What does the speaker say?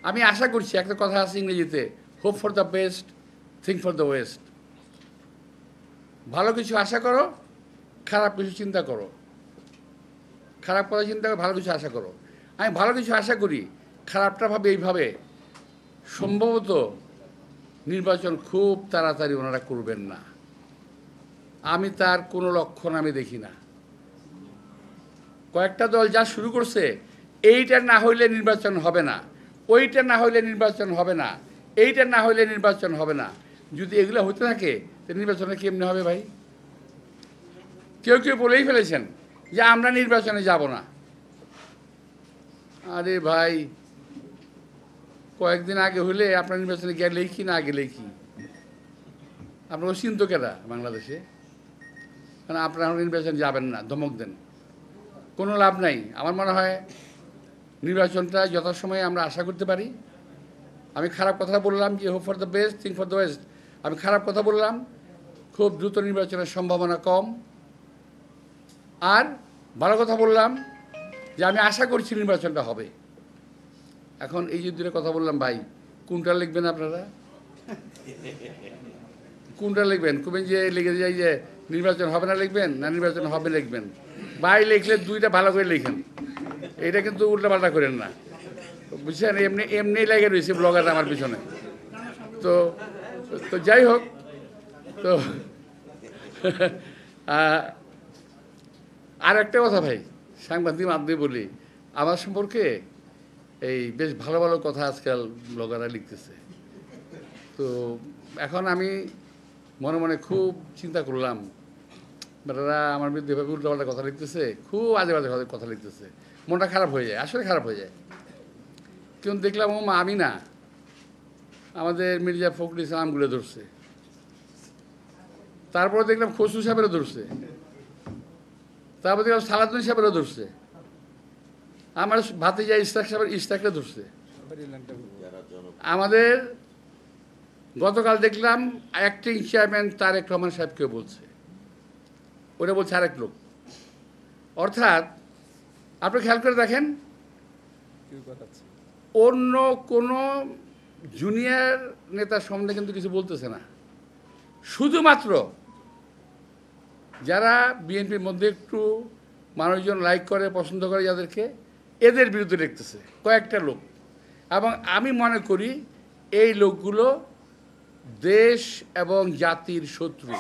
আমি আশা করছি, একটা কথা আছে ইংরেজিতে, hope for the best, think for the West. ভালো কিছু আশা করো, খারাপ কিছু চিন্তা করো। খারাপ কথা চিন্তা করো, ভালো কিছু আশা করো। আমি ভালো কিছু আশা করি, খারাপটা ভাবে এইভাবে, সম্ভবত নির্বাচন খুব তাড়াতাড়ি ওনারা করবেন না। আমি তার কোনো লক্ষণ আমি দেখি না। কয়েকটা দল যা শুরু করছে, এইটা না হইলে নির্বাচন হবে না, ওইটা না হইলে নির্বাচন হবে না, এইটা না হইলে নির্বাচন হবে না। যদি এগুলো হতে থাকে, তো নির্বাচনে কেমনে হবে ভাই? কেউ কেউ বলেই ফেলেছেন যে আমরা নির্বাচনে যাব না। আরে ভাই, কয়েকদিন আগে হইলে আপনার নির্বাচনে গেলেই কি না গেলেই কি? আপনাকে চিন্ত কেনা বাংলাদেশে? কারণ আপনারা নির্বাচন যাবেন না, ধমক দেন, কোনো লাভ নাই। আমার মনে হয় নির্বাচনটা যথাসময়ে আমরা আশা করতে পারি। আমি খারাপ কথা বললাম যে hope for the best, think for the West. আমি খারাপ কথা বললাম, খুব দ্রুত নির্বাচনের সম্ভাবনা কম। আর ভালো কথা বললাম যে আমি আশা করছি নির্বাচনটা হবে। এখন এই যে দুটো কথা বললাম ভাই, কোনটা লিখবেন আপনারা? কোনটা লিখবেন? খুবই যে লিখে যাই যে নির্বাচন হবে না লিখবেন, না নির্বাচন হবে লিখবেন? ভাই লিখলে দুইটা ভালো করে লিখেন, এটা কিন্তু উল্টাপাল্টা করেন না, বুঝছেন? এমনি এমনি লেগে রয়েছে ব্লগার আমার পিছনে। তো তো যাই হোক, তো আর একটা কথা ভাই, সাংবাদিক মাধ্যমে বলি, আমার সম্পর্কে এই বেশ ভালো ভালো কথা আজকাল ব্লগাররা লিখতেছে। তো এখন আমি মনে মনে খুব চিন্তা করলাম, বেটারা আমার বিরুদ্ধে এভাবে উল্টোপাল্টা কথা লিখতেছে, খুব আজে বাজে কথা লিখতেছে। মনটা খারাপ হয়ে যায়, আসলে খারাপ হয়ে যায়। কিন্তু দেখলাম ও মা আমি না, আমাদের মির্জা ফখরুল ইসলামগুলো ধরছে, তারপরে দেখলাম খসরু সাহেবেরও ধরছে, তারপর দেখলাম সালাউদ্দিন সাহেবেরও ধরছে, আমার ভাতিজা ইশতাক সাহেবের ইশতাকরা ধরছে। আমাদের গতকাল দেখলাম অ্যাক্টিং চেয়ারম্যান তারেক রহমান সাহেবকেও বলছে, ওটা বলছে আরেক লোক। অর্থাৎ আপনি খেয়াল করে দেখেন, অন্য কোনো জুনিয়র নেতার সম্বন্ধে কিন্তু কিছু বলতেছে না, শুধুমাত্র যারা বিএনপির মধ্যে একটু মানুষজন লাইক করে, পছন্দ করে যাদেরকে, এদের বিরুদ্ধে লিখতেছে কয়েকটা লোক। এবং আমি মনে করি এই লোকগুলো দেশ এবং জাতির শত্রু।